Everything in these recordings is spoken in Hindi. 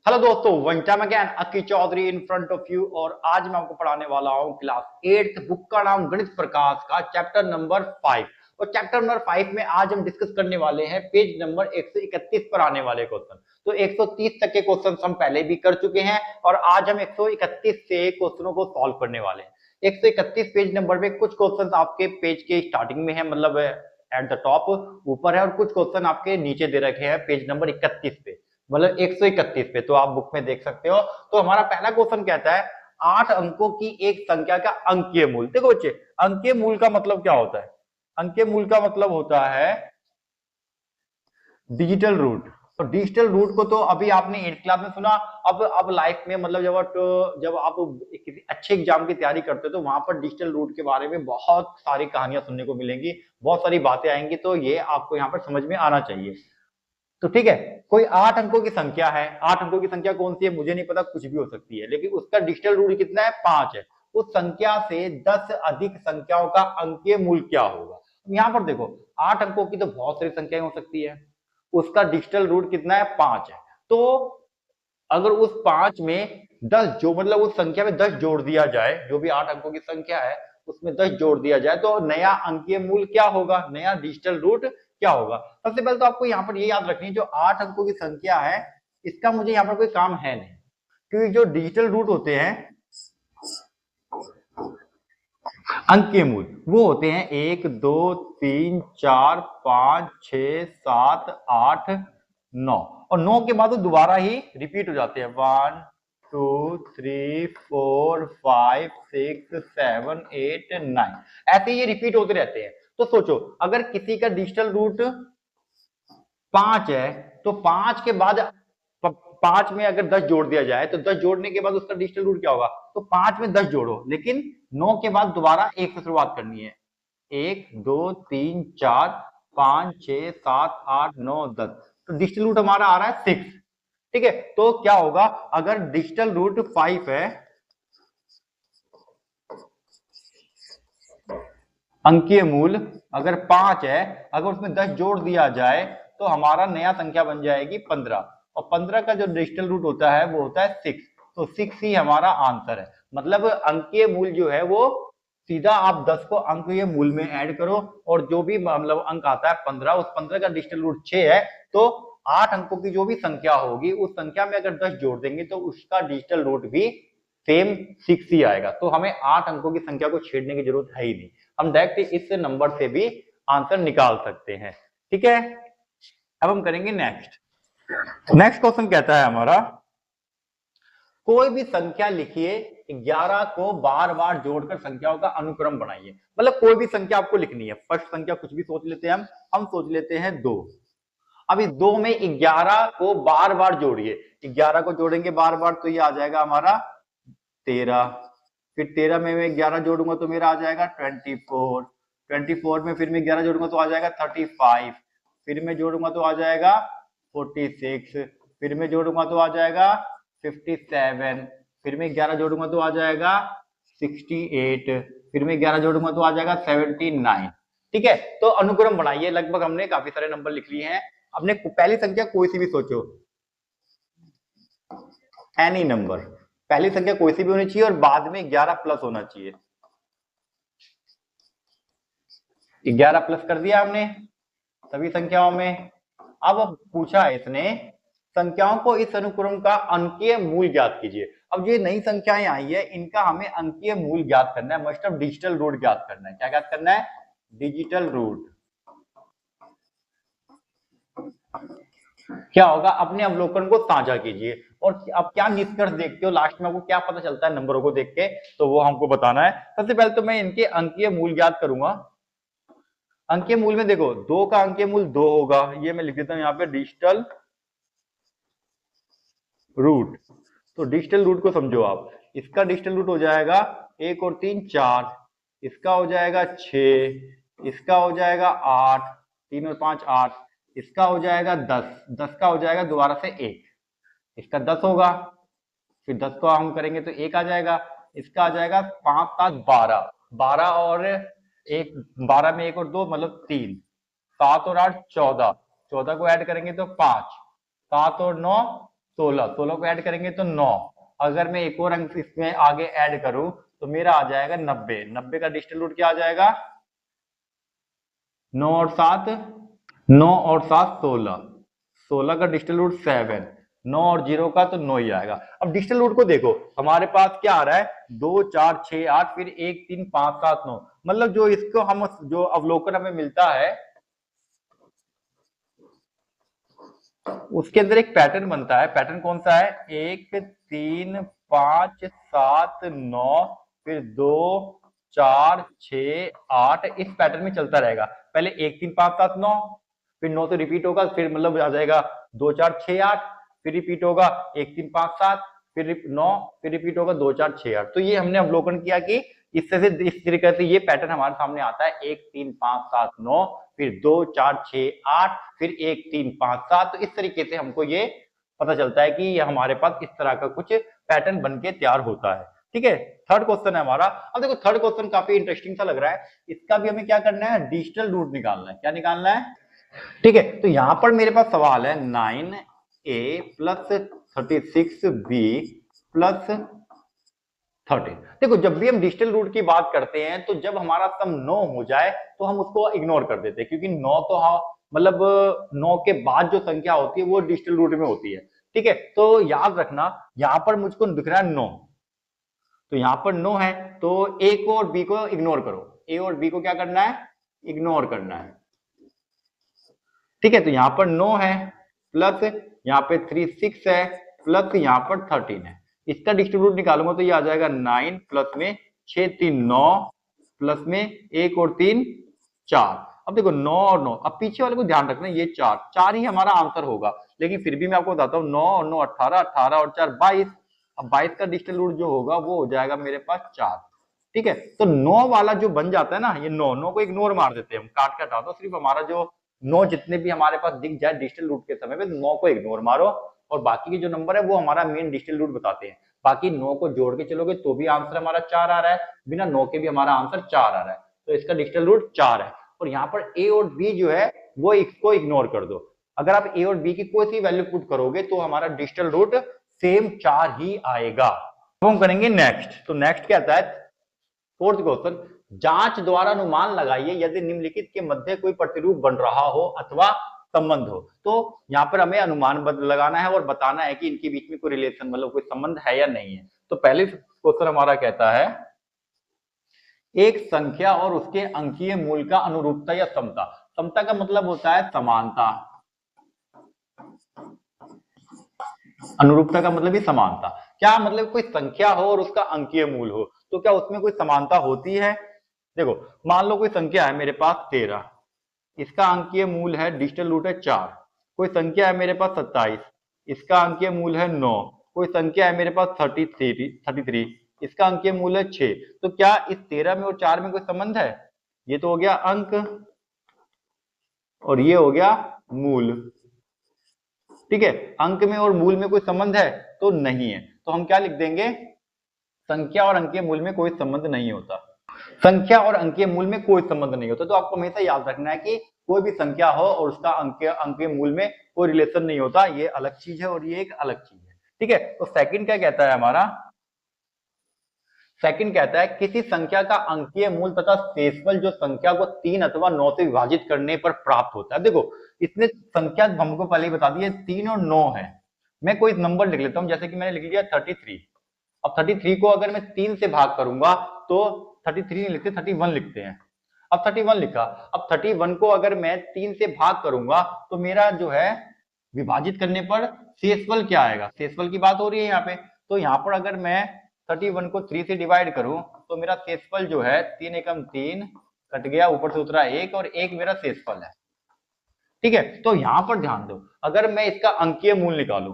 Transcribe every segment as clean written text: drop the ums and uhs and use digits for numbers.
हेलो दोस्तों, one time again Akki Chaudhary in front of you. और आज मैं आपको पढ़ाने वाला हूँ क्लास 8 बुक का नाम गणित प्रकाश का चैप्टर नंबर 5। और चैप्टर नंबर 5 में आज हम डिस्कस करने वाले हैं पेज नंबर 131 पर आने वाले क्वेश्चन। तो 130 तक के क्वेश्चन हम पहले भी कर चुके हैं और आज हम 131 से क्वेश्चनों को सॉल्व करने वाले हैं। 131 पेज नंबर में कुछ क्वेश्चन आपके पेज के स्टार्टिंग में है, मतलब एट द टॉप ऊपर है, और कुछ क्वेश्चन आपके नीचे दे रखे हैं पेज नंबर 31 पे, मतलब 131 पे। तो आप बुक में देख सकते हो। तो हमारा पहला क्वेश्चन कहता है 8 अंकों की एक संख्या का अंकीय मूल। देखो बच्चे, अंकीय मूल का मतलब क्या होता है? अंकीय मूल का मतलब होता है डिजिटल रूट। तो डिजिटल रूट को तो अभी आपने 8th क्लास में सुना। अब लाइफ में, मतलब जब आप किसी अच्छे एग्जाम की तैयारी करते हो तो वहां पर डिजिटल रूट के बारे में बहुत सारी कहानियां सुनने को मिलेंगी, बहुत सारी बातें आएंगी। तो ये आपको यहाँ पर समझ में आना चाहिए। तो ठीक है, कोई 8 अंकों की संख्या है। 8 अंकों की संख्या कौन सी है मुझे नहीं पता, कुछ भी हो सकती है, लेकिन उसका डिजिटल रूट कितना है? 5 है। उस संख्या से 10 अधिक संख्याओं का अंकीय मूल क्या होगा? यहां पर देखो, 8 अंकों की तो बहुत सारी संख्याएं हो सकती है, उसका डिजिटल रूट कितना है? 5 है। तो अगर उस 5 में 10 जो, मतलब उस संख्या में 10 जोड़ दिया जाए, जो भी 8 अंकों की संख्या है उसमें 10 जोड़ दिया जाए, तो नया अंकीय मूल क्या होगा? नया डिजिटल रूट क्या होगा? सबसे पहले तो आपको यहाँ पर ये याद रखनी है, जो 8 अंकों की संख्या है इसका मुझे यहाँ पर कोई काम है नहीं, क्योंकि जो डिजिटल रूट होते हैं अंकीय मूल वो होते हैं 1 2 3 4 5 6 7 8 9, और 9 के बाद वो दोबारा ही रिपीट हो जाते हैं। 1 2 3 4 5 6 7 8 9, ऐसे ये रिपीट होते रहते हैं। तो सोचो, अगर किसी का डिजिटल रूट 5 है तो 5 के बाद 5 में अगर 10 जोड़ दिया जाए तो 10 जोड़ने के बाद उसका डिजिटल रूट क्या होगा? तो 5 में 10 जोड़ो, लेकिन 9 के बाद दोबारा 1 से शुरुआत करनी है। 1 2 3 4 5 6 7 8 9 10, तो डिजिटल रूट हमारा आ रहा है 6। ठीक है, तो क्या होगा अगर डिजिटल रूट 5 है, अंकीय मूल अगर 5 है, अगर उसमें 10 जोड़ दिया जाए तो हमारा नया संख्या बन जाएगी 15, और 15 का जो डिजिटल रूट होता है वो होता है 6। तो 6 ही हमारा आंसर है। मतलब अंकीय मूल जो है वो सीधा आप 10 को अंकीय मूल में ऐड करो, और जो भी मतलब अंक आता है 15, उस 15 का डिजिटल रूट 6 है, तो 8 अंकों की जो भी संख्या होगी उस संख्या में अगर 10 जोड़ देंगे तो उसका डिजिटल रूट भी सेम 6 ही आएगा। तो हमें 8 अंकों की संख्या को छेड़ने की जरूरत है ही नहीं, हम डायरेक्ट इस नंबर से भी आंसर निकाल सकते हैं। ठीक है, अब हम करेंगे नेक्स्ट। नेक्स्ट क्वेश्चन कहता है हमारा, कोई भी संख्या लिखिए, 11 को बार बार जोड़कर संख्याओं का अनुक्रम बनाइए। मतलब कोई भी संख्या आपको लिखनी है, फर्स्ट संख्या कुछ भी सोच लेते हैं हम सोच लेते हैं 2। अब इस 2 में 11 को बार बार जोड़िए। 11 को जोड़ेंगे बार बार तो ये आ जाएगा हमारा 13। फिर 13 में मैं 11 जोड़ूंगा तो मेरा आ जाएगा 24। 24 में फिर मैं 11 जोड़ूंगा तो आ जाएगा 35। फिर मैं जोड़ूंगा तो आ जाएगा 46। फिर मैं जोड़ूंगा तो आ जाएगा 57। फिर मैं 11 जोड़ूंगा तो आ जाएगा 68। फिर मैं 11 जोड़ूंगा तो आ जाएगा 79। ठीक है, तो अनुक्रम बनाइए। लगभग हमने काफी सारे नंबर लिख लिए हैं। अपने पहली संख्या कोई सी भी सोचो, एनी नंबर, पहली संख्या कोई सी भी होनी चाहिए और बाद में 11 प्लस होना चाहिए। 11 प्लस कर दिया हमने सभी संख्याओं में। अब पूछा है इसने, संख्याओं को इस अनुक्रम का अंकीय मूल ज्ञात कीजिए। अब ये नई संख्याएं आई है, इनका हमें अंकीय मूल ज्ञात करना है, मतलब डिजिटल रूट ज्ञात करना है। क्या ज्ञात करना है? Digital root. क्या होगा? अपने अवलोकन को साझा कीजिए। और अब क्या निष्कर्ष देखते हो लास्ट में, आपको क्या पता चलता है नंबरों को देख के, तो वो हमको बताना है। सबसे पहले तो मैं इनके अंकीय मूल ज्ञात करूंगा। अंकीय मूल में देखो, 2 का अंकीय मूल 2 होगा, ये मैं लिख देता हूं यहाँ पे डिजिटल रूट। तो डिजिटल रूट को समझो आप, इसका डिजिटल रूट हो जाएगा 1 और 3 4, इसका हो जाएगा 6, इसका हो जाएगा 8, 3 और 5 8, इसका हो जाएगा 10, 10 का हो जाएगा दोबारा से 1, इसका 10 होगा। फिर 10 को हम करेंगे तो 1 आ जाएगा, इसका आ जाएगा 5 7 12, 12 और 1, 12 में 1 और 2 मतलब 3, 7 और 8 14, 14 को ऐड करेंगे तो 5, 7 और 9 16, 16 को ऐड करेंगे तो 9। अगर मैं एक और अंक इसमें आगे ऐड करूं तो मेरा आ जाएगा 90। 90 का डिजिटल रूट क्या आ जाएगा? 9 और 7, 9 और 7 16, 16 का डिजिटल रूट 7, 9 और 0 का तो 9 ही आएगा। अब डिजिटल रूट को देखो, हमारे पास क्या आ रहा है? 2 4 6 8 फिर 1 3 5 7 9। मतलब जो इसको हम जो अवलोकन हमें मिलता है उसके अंदर एक पैटर्न बनता है। पैटर्न कौन सा है? 1 3 5 7 9 फिर 2 4 6 8, इस पैटर्न में चलता रहेगा। पहले 1 3 5 7 9, फिर 9 तो रिपीट होगा, फिर मतलब आ जाएगा 2 4 6 8, फिर रिपीट होगा 1 3 5 7, फिर 9, फिर रिपीट होगा 2 4 6 8। तो ये हमने अवलोकन किया कि इस तरीके से ये पैटर्न हमारे सामने आता है। 1 3 5 7 9, फिर 2 4 6 8, फिर 1 3 5 7। तो इस तरीके से हमको ये पता चलता है कि ये हमारे पास इस तरह का कुछ पैटर्न बन के तैयार होता है। ठीक है, थर्ड क्वेश्चन है हमारा। अब देखो थर्ड क्वेश्चन काफी इंटरेस्टिंग सा लग रहा है। इसका भी हमें क्या करना है? डिजिटल रूट निकालना है। क्या निकालना है? ठीक है, तो यहां पर मेरे पास सवाल है 9a प्लस 36b प्लस 30। देखो जब भी हम डिजिटल रूट की बात करते हैं तो जब हमारा सम 9 हो जाए तो हम उसको इग्नोर कर देते हैं, क्योंकि 9 तो हाँ मतलब 9 के बाद जो संख्या होती है वो डिजिटल रूट में होती है। ठीक है, तो याद रखना यहां पर मुझको दिख रहा है 9, तो यहां पर 9 है, तो ए को और बी को इग्नोर करो। ए और बी को क्या करना है? इग्नोर करना है। ठीक है, तो यहां पर 9 है प्लस यहाँ पे 3 6 है प्लस यहाँ पर 13 है। इसका डिजिटल रूट निकालूंगा तो ये आ जाएगा 9 प्लस में 6 3 9 प्लस में 1 और 3 4। अब देखो 9 और 9, अब पीछे वाले को ध्यान रखना, ये 4 ही हमारा आंसर होगा, लेकिन फिर भी मैं आपको बताता हूँ 9 और 9 18, 18 और 4 22। अब 22 का डिजिटल रूट जो होगा वो हो जाएगा मेरे पास 4। ठीक है, तो 9 वाला जो बन जाता है ना, ये 9 को इग्नोर मार देते हैं हम, काट के हटा दो। सिर्फ हमारा जो 9 जितने भी हमारे पास दिख जाए डिजिटल रूट के समय पे 9 को इग्नोर मारो, और बाकी के जो नंबर है वो हमारा मेन डिजिटल रूट बताते हैं। बाकी 9 को जोड़ के चलोगे तो भी आंसर हमारा 4 आ रहा है, बिना 9 के भी हमारा आंसर 4 आ रहा है, तो इसका डिजिटल रूट 4 है। और यहाँ पर ए और बी जो है वो इसको इग्नोर कर दो। अगर आप ए और बी की कोई सी वैल्यू पुट करोगे तो हमारा डिजिटल रूट सेम 4 ही आएगा। अब हम करेंगे नेक्स्ट। तो नेक्स्ट क्या आता है? फोर्थ क्वेश्चन, जांच द्वारा अनुमान लगाइए यदि निम्नलिखित के मध्य कोई प्रतिरूप बन रहा हो अथवा संबंध हो। तो यहाँ पर हमें अनुमान लगाना है और बताना है कि इनके बीच में कोई रिलेशन मतलब कोई संबंध है या नहीं है। तो पहले क्वेश्चन हमारा कहता है एक संख्या और उसके अंकीय मूल का अनुरूपता या समता। समता का मतलब होता है समानता, अनुरूपता का मतलब ही समानता। क्या मतलब कोई संख्या हो और उसका अंकीय मूल हो तो क्या उसमें कोई समानता होती है? देखो मान लो कोई संख्या है मेरे पास 13, इसका अंकीय मूल है डिजिटल रूट है 4। कोई संख्या है मेरे पास 27, इसका अंकीय मूल है 9। कोई संख्या है मेरे पास 33, इसका अंकीय मूल है 6। तो क्या इस 13 में और 4 में कोई संबंध है? ये तो हो गया अंक और ये हो गया मूल। ठीक है, अंक में और मूल में कोई संबंध है तो नहीं है, तो हम क्या लिख देंगे? संख्या और अंकीय मूल में कोई संबंध नहीं होता। संख्या और अंकीय मूल में कोई संबंध नहीं होता, तो आपको हमेशा याद रखना है कि कोई भी संख्या हो और उसका अंकीय मूल में कोई रिलेशन नहीं होता, ये अलग चीज है और ये एक अलग चीज है। ठीक है, तो सेकंड क्या कहता है हमारा? सेकंड कहता है किसी संख्या का अंकीय मूल तथा शेषफल जो संख्या को 3 अथवा 9 से विभाजित करने पर प्राप्त होता है। देखो इसने संख्या हमको पहले ही बता दी है 3 और 9 है। मैं कोई नंबर लिख लेता हूं, जैसे कि मैंने लिख लिया 33। अब 33 को अगर मैं 3 से भाग करूंगा तो 33 नहीं लिखते 31 लिखते हैं। अब 31 लिखा, अब 31 को अगर मैं 3 से भाग करूंगा तो मेरा जो है विभाजित करने पर शेषफल क्या आएगा? शेषफल की बात हो रही है यहाँ पे, तो यहाँ पर अगर मैं 31 को 3 से डिवाइड करूं तो मेरा शेषफल जो है 3 एकम 3 कट गया, ऊपर से उतरा 1 और 1 मेरा शेषफल है। ठीक है, तो यहां पर ध्यान दो, अगर मैं इसका अंकीय मूल निकालूं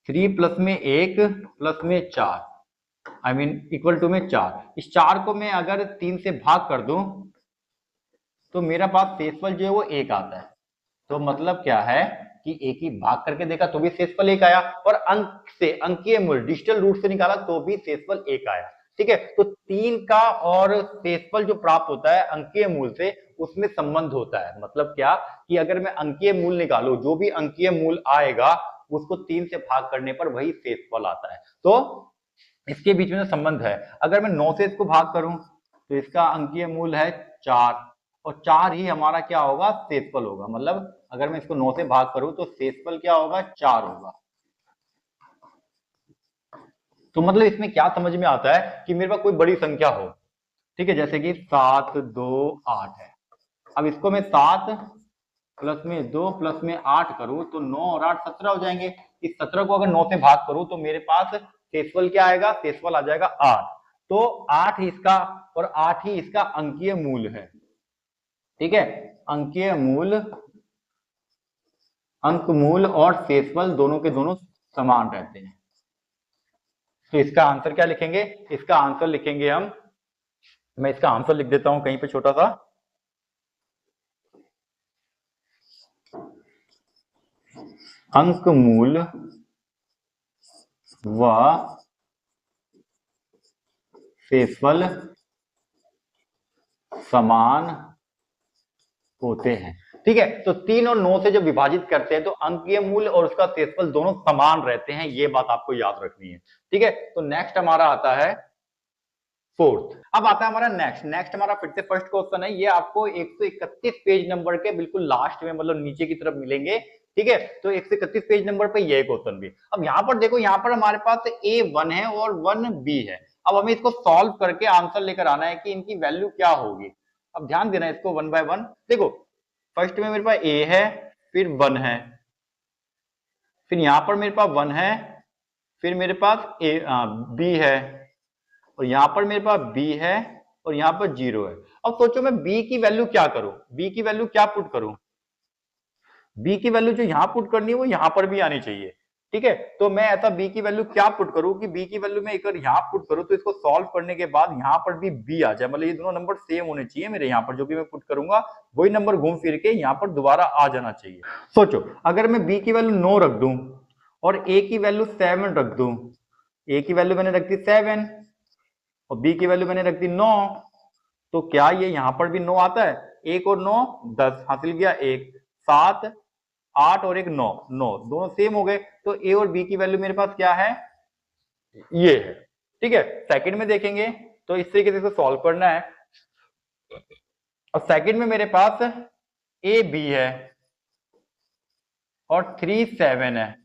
3 प्लस में 1 प्लस में 4 आई मीन इक्वल टू में 4, इस 4 को मैं अगर 3 से भाग कर दूं तो मेरा पास शेषफल जो है वो 1 आता है। तो मतलब क्या है कि एक ही भाग करके देखा तो भी शेषफल 1 आया, और अंक से अंकीय मूल डिजिटल रूट से निकाला तो भी शेषफल 1 आया। ठीक है, तो 3 का और शेषफल जो प्राप्त होता है अंकीय मूल से उसमें संबंध होता है। मतलब क्या कि अगर मैं अंकीय मूल निकालू, जो भी अंकीय मूल आएगा उसको 3 से भाग करने पर वही शेषफल आता है। तो इसके बीच में जो संबंध है, अगर मैं 9 से इसको भाग करूं तो इसका अंकीय मूल है 4, और 4 ही हमारा क्या होगा, शेषफल होगा। मतलब अगर मैं इसको 9 से भाग करूं तो शेषफल क्या होगा, 4 होगा। तो मतलब इसमें क्या समझ में आता है कि मेरे पास कोई बड़ी संख्या हो, ठीक है, जैसे कि 7 2 8 है। अब इसको मैं 7 प्लस में 2 प्लस में 8 करूं तो 9 और 8 17 हो जाएंगे। इस 17 को अगर 9 से भाग करूं तो मेरे पास शेषफल क्या आएगा, शेषफल आ जाएगा 8। तो 8 ही इसका और 8 ही इसका अंकीय मूल है, ठीक है। अंकीय मूल, अंक मूल और शेषफल दोनों के दोनों समान रहते हैं। तो इसका आंसर क्या लिखेंगे, इसका आंसर लिखेंगे हम, मैं इसका आंसर लिख देता हूं कहीं पे छोटा सा, अंक मूल व शेषफल समान होते हैं, ठीक है। तो 3 और 9 से जब विभाजित करते हैं तो अंकीय मूल और उसका शेषफल दोनों समान रहते हैं, ये बात आपको याद रखनी है, ठीक है। तो नेक्स्ट हमारा आता है फोर्थ। अब आता है हमारा नेक्स्ट हमारा फिर से फर्स्ट क्वेश्चन है। ये आपको 131 पेज नंबर के बिल्कुल लास्ट में, मतलब नीचे की तरफ मिलेंगे, ठीक है। तो 131 पेज नंबर पे ये क्वेश्चन भी। अब यहाँ पर देखो, यहाँ पर हमारे पास A1 है और 1B है। अब हमें इसको सॉल्व करके आंसर लेकर आना है कि इनकी वैल्यू क्या होगी। अब ध्यान देना इसको वन बाय वन। देखो फर्स्ट में मेरे पास A है, फिर 1 है, फिर यहां पर मेरे पास 1 है, फिर मेरे पास B है, और यहां पर मेरे पास B है, और यहां पर 0 है। अब सोचो मैं B की वैल्यू क्या करूं, B की वैल्यू क्या पुट करूं। B की वैल्यू जो यहां पुट करनी है वो यहां पर भी आनी चाहिए, ठीक है। तो मैं ऐसा B की वैल्यू क्या पुट करूं कि B की वैल्यू मैं एक बार यहां पुट करूं तो इसको सॉल्व करने के बाद यहां पर भी B आ जाए। मतलब ये दोनों नंबर सेम होने चाहिए मेरे, यहां पर जो भी मैं पुट करूंगा वही नंबर घूम फिर के यहां पर दोबारा आ जाना चाहिए। सोचो अगर मैं B की वैल्यू 9 रख दूं और A की वैल्यू 7 रख दूं, A की वैल्यू मैंने रख दी 7 और B की वैल्यू मैंने रख दी 9, तो क्या ये यहां पर भी 9 आता है। 1 और 9 10 हासिल किया, 1 7 8 और 1 9 9 दोनों सेम हो गए। तो A और B की वैल्यू मेरे पास क्या है, ये है, ठीक है। सेकंड में देखेंगे तो इस तरीके से सॉल्व करना है। और सेकंड में मेरे पास A B है और 3 7 है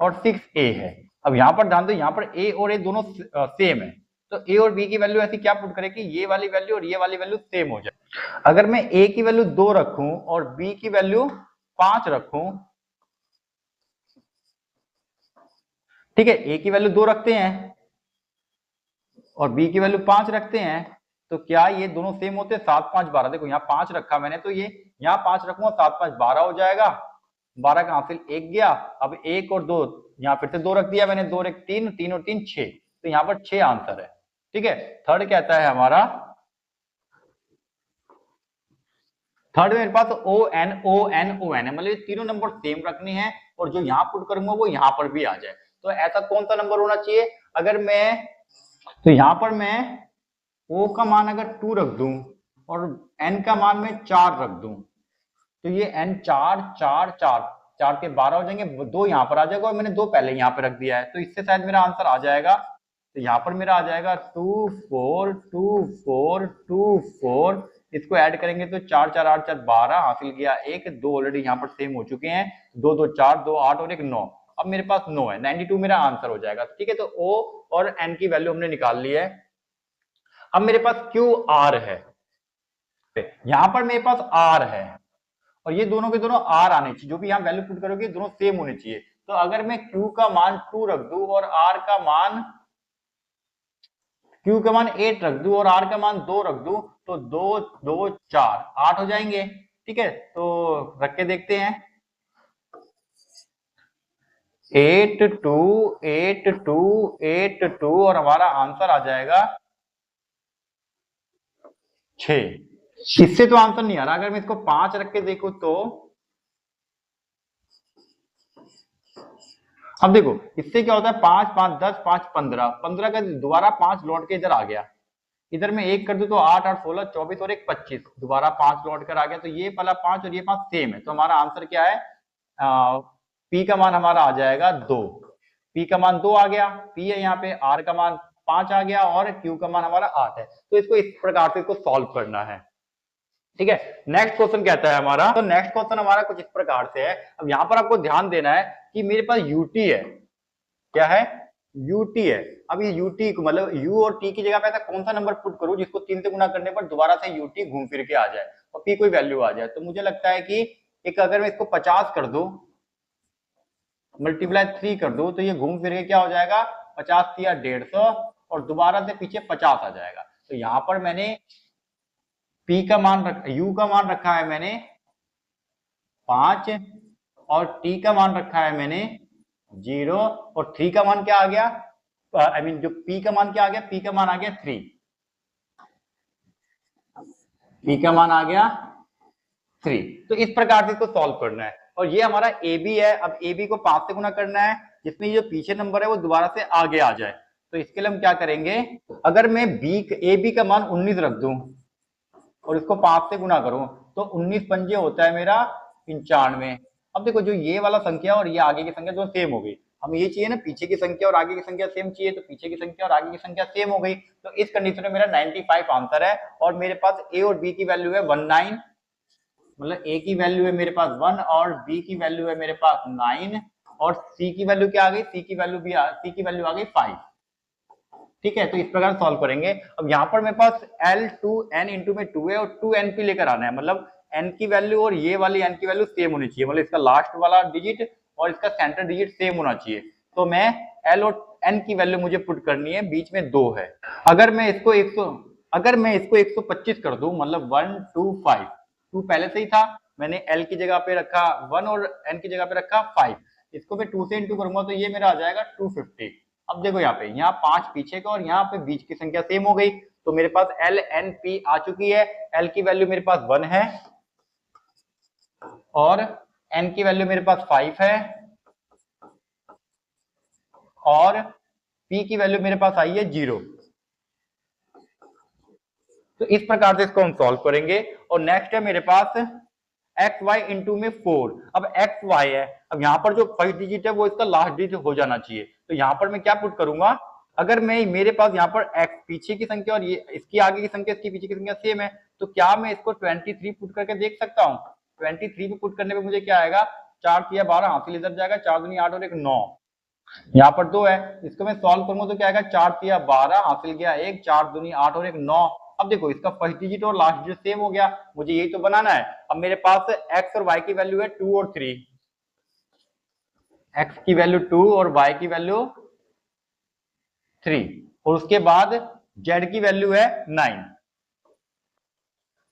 और 6 A है। अब यहां पर ध्यान दो, यहां पर A और A दोनों सेम है, तो A और B की वैल्यू ऐसी क्या पुट करें कि ये वाली वैल्यू और ये वाली वैल्यू सेम हो जाए। अगर मैं A की वैल्यू 2 रखूं और B की वैल्यू 5 रखूं, ठीक है, A की वैल्यू 2 रखते हैं और B की वैल्यू 5 रखते हैं, तो क्या ये दोनों सेम होते हैं। 7 5 12, देखो यहाँ 5 रखा मैंने तो ये यहाँ 5 रखूंगा, 7 5 12 हो जाएगा, 12 का हासिल 1 गया। अब 1 और 2 यहाँ फिर से 2 रख दिया मैंने, 2 और 1 3, 3 और 3 6, तो यहाँ पर 6 आंसर है, ठीक है। थर्ड कहता है हमारा, थर्ड में मेरे पास ON है, मतलब ये तीनों नंबर सेम रखने हैं और जो यहाँ पुट करूंगा वो यहाँ पर भी आ जाए। तो ऐसा कौन सा नंबर होना चाहिए, अगर मैं, तो यहां पर मैं O का मान अगर 2 रख दूं और N का मान मैं 4 रख दूं, तो ये N 4 4 4 4 के 12 हो जाएंगे, 2 यहाँ पर आ जाएगा और मैंने 2 पहले यहाँ पे रख दिया है, तो इससे शायद मेरा आंसर आ जाएगा। तो यहाँ पर मेरा आ जाएगा 2 4 2 4 2 4, इसको ऐड करेंगे तो 4 4 8 4 12 हासिल किया 1, 2 ऑलरेडी यहाँ पर सेम हो चुके हैं, 2 2 4 2 8 और 1 9। अब मेरे पास 9 है, 92 मेरा आंसर हो जाएगा, ठीक है। तो O और N की वैल्यू हमने निकाल ली है। अब मेरे पास QR है, यहां पर मेरे पास R है और ये दोनों के दोनों R आने चाहिए, जो भी यहां वैल्यू पुट करोगे दोनों सेम होने चाहिए। तो अगर मैं Q का मान 2 रख दूं और R का मान, Q का मान 8 रख दूं और R का मान 2 रख दूं, तो 2 2 4 8 हो जाएंगे, ठीक है। तो रख के देखते हैं, 8 2 8 2 8 2 और हमारा आंसर आ जाएगा 6। इससे तो आंसर नहीं आ रहा। अगर मैं इसको 5 रख के देखूं तो, अब देखो इससे क्या होता है, 5 5 10 5 15 15 का दोबारा 5 लौट के इधर आ गया, इधर में 1 कर दूं तो 8 8 16 24 और 1 25, दोबारा 5 लौट कर आ गया, तो ये वाला 5 और ये 5 सेम है। तो हमारा आंसर क्या है, P का मान हमारा आ जाएगा 2, P का मान 2 आ गया, P है यहाँ पे, R का मान 5 आ गया और Q का मान हमारा 8 है। तो इसको इस प्रकार से इसको सॉल्व करना है। ठीक है, नेक्स्ट क्वेश्चन कहता है हमारा, तो नेक्स्ट क्वेश्चन हमारा कुछ इस प्रकार से है। अब यहाँ पर आपको ध्यान देना है कि मेरे पास यूटी है, क्या है, यूटी है। अब ये यूटी को मतलब यू और टी की जगह पे ऐसा कौन सा नंबर पुट करूं जिसको 3 से गुना करने पर दोबारा से यूटी घूम फिर के आ जाए और पी कोई वैल्यू आ जाए। तो मुझे लगता है कि एक अगर मैं इसको 50 कर दूं मल्टीप्लाई 3 कर दूं तो ये घूम फिर के क्या हो जाएगा, 50 या 150 और दोबारा से पीछे 50 आ जाएगा। तो यहाँ पर मैंने P का मान U का मान रखा है मैंने 5 और T का मान रखा है मैंने 0 और 3 का मान क्या आ गया, आई मीन जो P का मान क्या आ गया, P का मान आ गया 3, P का मान आ गया 3। तो इस प्रकार से इसको सॉल्व करना है और ये हमारा AB है। अब AB को 5 से गुना करना है जिसमें जो पीछे नंबर है वो दोबारा से आगे आ जाए। तो इसके लिए हम क्या करेंगे, अगर मैं AB का मान 19 रख दूं और इसको 5 से गुना करूं तो 19 पंजे होता है मेरा 95। अब देखो जो ये वाला संख्या और ये आगे की संख्या जो सेम हो गई, हमें ये चाहिए ना पीछे की संख्या और आगे की संख्या सेम चाहिए, तो पीछे की संख्या और आगे की संख्या सेम हो गई। तो इस कंडीशन में मेरा 95 आंसर है और मेरे पास ए और बी की वैल्यू है 19, मतलब ए की वैल्यू है मेरे पास 1 और बी की वैल्यू है मेरे पास 9 और सी की वैल्यू क्या आ गई, सी की वैल्यू आ गई 5। ठीक है, तो इस प्रकार सॉल्व करेंगे। अब यहाँ पर मेरे पास L2n इंटू में 2 है और 2np लेकर आना है, मतलब n की वैल्यू और ये वाली n की वैल्यू सेम होनी चाहिए, मतलब इसका लास्ट वाला डिजिट और इसका सेंटर डिजिट सेम होना चाहिए। तो मैं L और n की वैल्यू मुझे पुट करनी है, बीच में 2 है। अगर मैं इसको 125 कर दूं, मतलब 1 2 5, 2 पहले से ही था, मैंने L की जगह पे रखा 1 और n की जगह पे रखा 5, इसको मैं 2 से इंटू करूंगा तो ये मेरा आ जाएगा 250। अब देखो यहाँ पे, यहाँ 5 पीछे का और यहाँ पे बीच की संख्या सेम हो गई, तो मेरे पास L N P आ चुकी है। L की वैल्यू मेरे पास 1 है और N की वैल्यू मेरे पास 5 है और P की वैल्यू मेरे पास आई है 0। तो इस प्रकार से इसको हम सॉल्व करेंगे। और नेक्स्ट है मेरे पास एक्स वाई इंटू में 4। अब एक्स वाई है, अब यहाँ पर जो फर्स्ट डिजिट है वो इसका लास्ट डिजिट हो जाना चाहिए। तो यहाँ पर मैं क्या पुट करूंगा, अगर मैं मेरे पास यहाँ पर एक्स पीछे की संख्या और ये इसकी आगे की संख्या इसकी पीछे की संख्या सेम है, तो क्या मैं इसको 23 पुट करके देख सकता हूँ। 23 पे पुट करने पे मुझे क्या आएगा, 4 या 12 हासिल इधर जाएगा, 4 दूनी 8 और 1 9, यहाँ पर 2 है, इसको मैं सॉल्व करूंगा तो क्या आएगा, 4 या 12 हासिल गया 1, 4 दूनी 8 और 1 9। अब देखो इसका फर्स्ट डिजिट और लास्ट डिजिट सेम हो गया, मुझे यही तो बनाना है। अब मेरे पास x और y की वैल्यू है 2 और 3, x की वैल्यू 2 और y की वैल्यू 3 और उसके बाद z की वैल्यू है 9।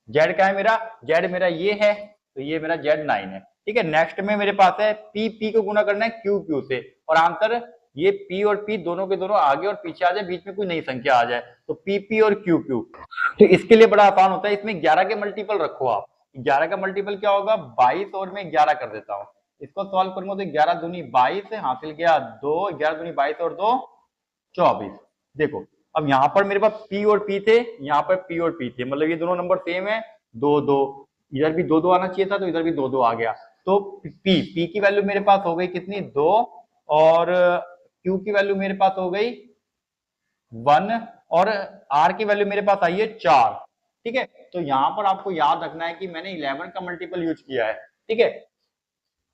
z का है मेरा, z मेरा ये है, तो ये मेरा z 9 है। ठीक है, नेक्स्ट में मेरे पास है p को गुना करना है q से, और आंसर ये p और p दोनों के दोनों आगे और पीछे आ जाए, बीच में कोई नई संख्या आ जाए, तो p और q। तो इसके लिए बड़ा आसान होता है, इसमें 11 के मल्टीपल रखो आप। 11 का मल्टीपल क्या होगा, 22 और मैं 11 कर देता हूँ। इसको सॉल्व करूंगा तो 11 दूनी 22 हासिल गया 2, 11 दूनी 22 और 2 24। देखो अब यहाँ पर मेरे पास p और p थे, यहाँ पर p और p थे, मतलब ये दोनों नंबर सेम है, 2 2, इधर भी 2 2 आना चाहिए था तो इधर भी 2 2 आ गया। तो p की वैल्यू मेरे पास हो गई कितनी, 2, और q की वैल्यू मेरे पास हो गई 1 और r की वैल्यू मेरे पास आई है 4। ठीक है, तो यहाँ पर आपको याद रखना है कि मैंने 11 का मल्टीपल यूज किया है। ठीक है,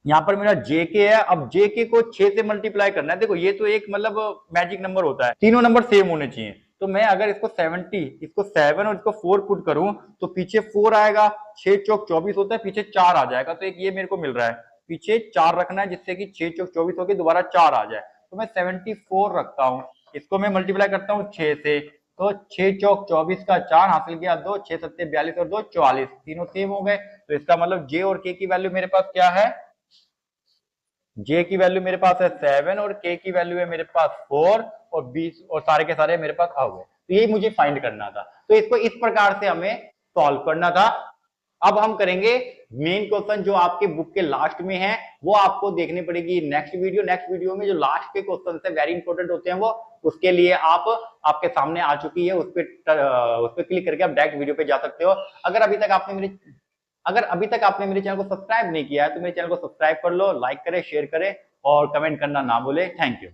यहाँ पर मेरा जेके है, अब जेके को 6 से मल्टीप्लाई करना है। देखो ये तो एक मतलब मैजिक नंबर होता है, तीनों नंबर सेम होने चाहिए। तो मैं अगर इसको 70, इसको 7 और इसको 4 पुट करूं तो पीछे 4 आएगा, 6 चौक 24 होता है, पीछे 4 आ जाएगा, तो एक ये मेरे को मिल रहा है, पीछे 4 रखना है जिससे कि 6 चौक 24 होकर दोबारा 4 आ जाए। तो मैं 74 रखता हूँ, इसको मैं मल्टीप्लाई करता हूँ 6 से, तो 6 चौक 24 का 4 हासिल गया 2, 6 सत्ते 42 और 2 44, तीनों सेम हो गए। तो इसका मतलब जे और के की वैल्यू मेरे पास क्या है, जे की वैल्यू मेरे पास है 7 और के की वैल्यू है मेरे पास 4 और 20 और सारे के सारे मेरे पास आ गए। तो यही मुझे फाइंड करना था, तो इसको इस प्रकार से हमें सॉल्व करना था। अब हम करेंगे मेन क्वेश्चन जो आपके बुक के लास्ट में है, वो आपको देखनी पड़ेगी नेक्स्ट वीडियो में जो लास्ट के क्वेश्चन है वेरी इंपॉर्टेंट होते हैं वो, उसके लिए आप आपके सामने आ चुकी है, उस पर क्लिक करके आप डायरेक्ट वीडियो पे जा सकते हो। अगर अभी तक आपने मेरे अगर अभी तक आपने मेरे चैनल को सब्सक्राइब नहीं किया है तो मेरे चैनल को सब्सक्राइब कर लो, लाइक करें, शेयर करें और कमेंट करना ना भूले। Thank you.